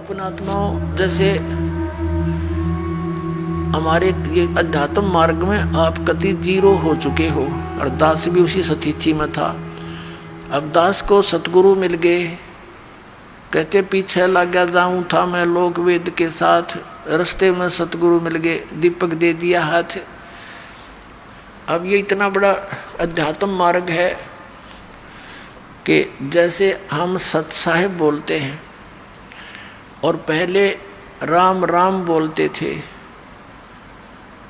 पुणात्माओं, जैसे हमारे ये अध्यात्म मार्ग में आप कति जीरो हो चुके हो, और दास भी उसी स्थिति में था। अब दास को सतगुरु मिल गए, कहते पीछे लग गया जाऊं था मैं लोक वेद के साथ, रास्ते में सतगुरु मिल गए, दीपक दे दिया हाथ। अब ये इतना बड़ा अध्यात्म मार्ग है कि जैसे हम सत साहिब बोलते हैं और पहले राम राम बोलते थे,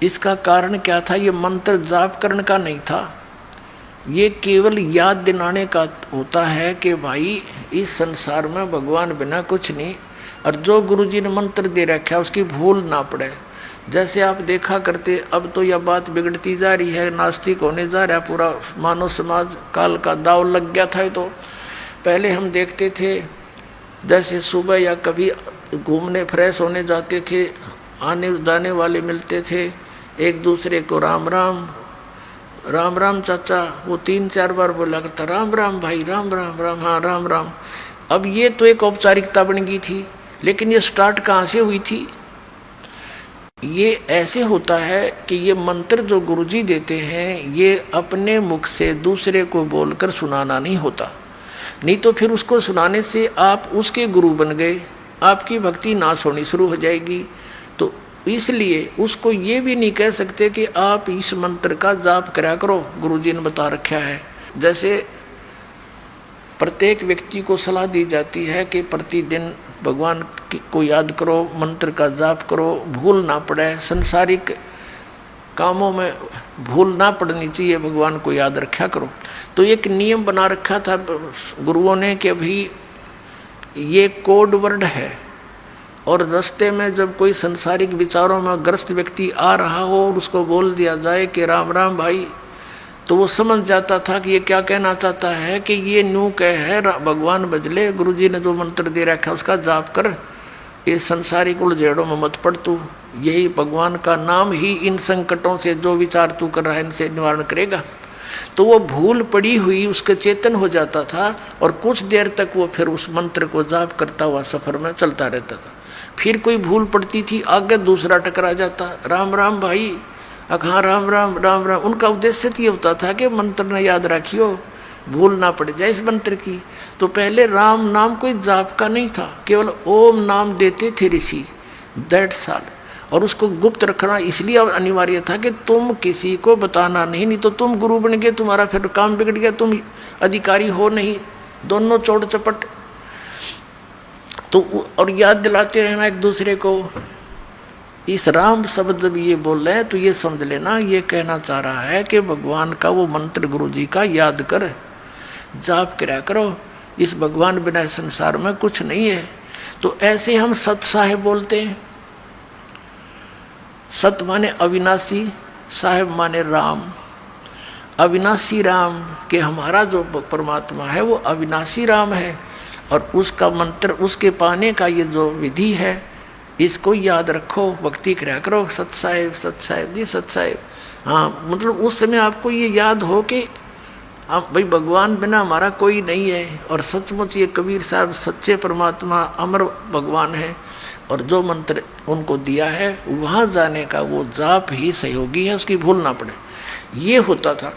इसका कारण क्या था? ये मंत्र जाप करने का नहीं था, ये केवल याद दिलाने का होता है कि भाई इस संसार में भगवान बिना कुछ नहीं, और जो गुरुजी ने मंत्र दे रखा है उसकी भूल ना पड़े। जैसे आप देखा करते, अब तो यह बात बिगड़ती जा रही है, नास्तिक होने जा रहा है पूरा मानव समाज, काल का दाव लग गया था। तो पहले हम देखते थे जैसे सुबह या कभी घूमने फ्रेश होने जाते थे, आने जाने वाले मिलते थे, एक दूसरे को राम राम राम राम चाचा, वो 3-4 बार बोला करता राम राम भाई, राम राम राम, हाँ राम राम। अब ये तो एक औपचारिकता बन गई थी, लेकिन ये स्टार्ट कहाँ से हुई थी? ये ऐसे होता है कि ये मंत्र जो गुरुजी देते हैं, ये अपने मुख से दूसरे को बोलकर सुनाना नहीं होता, नहीं तो फिर उसको सुनाने से आप उसके गुरु बन गए, आपकी भक्ति नाश होनी शुरू हो जाएगी। तो इसलिए उसको ये भी नहीं कह सकते कि आप इस मंत्र का जाप करा करो, गुरुजी ने बता रखा है। जैसे प्रत्येक व्यक्ति को सलाह दी जाती है कि प्रतिदिन भगवान को याद करो, मंत्र का जाप करो, भूल ना पड़े, संसारिक कामों में भूल ना पड़नी चाहिए, भगवान को याद रखा करो। तो एक नियम बना रखा था गुरुओं ने कि अभी ये कोड वर्ड है, और रास्ते में जब कोई संसारिक विचारों में ग्रस्त व्यक्ति आ रहा हो और उसको बोल दिया जाए कि राम राम भाई, तो वो समझ जाता था कि ये क्या कहना चाहता है, कि ये न्यू कह है भगवान बजले, गुरुजी ने जो मंत्र दे रखा है उसका जाप कर, ये संसारिक उलझेड़ों में मत पड़ तू, यही भगवान का नाम ही इन संकटों से जो विचार तू कर रहा है इनसे निवारण करेगा। तो वो भूल पड़ी हुई उसके चेतन हो जाता था, और कुछ देर तक वो फिर उस मंत्र को जाप करता हुआ सफर में चलता रहता था। फिर कोई भूल पड़ती थी, आगे दूसरा टकरा जाता, राम राम भाई, हाँ राम राम राम राम। उनका उद्देश्य ये होता था कि मंत्र न याद रखियो, भूल ना पड़ जाए इस मंत्र की। तो पहले राम नाम कोई जाप का नहीं था, केवल ओम नाम देते थे ऋषि, दैट्स ऑल। और उसको गुप्त रखना इसलिए अनिवार्य था कि तुम किसी को बताना नहीं तो तुम गुरु बन गए, तुम्हारा फिर काम बिगड़ गया, तुम अधिकारी हो नहीं, दोनों चौड़ चपट। तो और याद दिलाते रहना एक दूसरे को। इस राम शब्द जब ये बोल रहे हैं तो ये समझ लेना, ये कहना चाह रहा है कि भगवान का वो मंत्र गुरुजी का याद कर, जाप करा करो, इस भगवान बिना संसार में कुछ नहीं है। तो ऐसे हम सत साहेब बोलते हैं। सत माने अविनाशी, साहेब माने राम। अविनाशी राम के हमारा जो परमात्मा है वो अविनाशी राम है, और उसका मंत्र, उसके पाने का ये जो विधि है, इसको याद रखो, भक्ति करा करो, सत साहेब जी, सत साहेब। हाँ, मतलब उस समय आपको ये याद हो कि आप भाई भगवान बिना हमारा कोई नहीं है, और सचमुच ये कबीर साहब सच्चे परमात्मा अमर भगवान है, और जो मंत्र उनको दिया है वहाँ जाने का वो जाप ही सहयोगी है, उसकी भूल ना पड़े। ये होता था।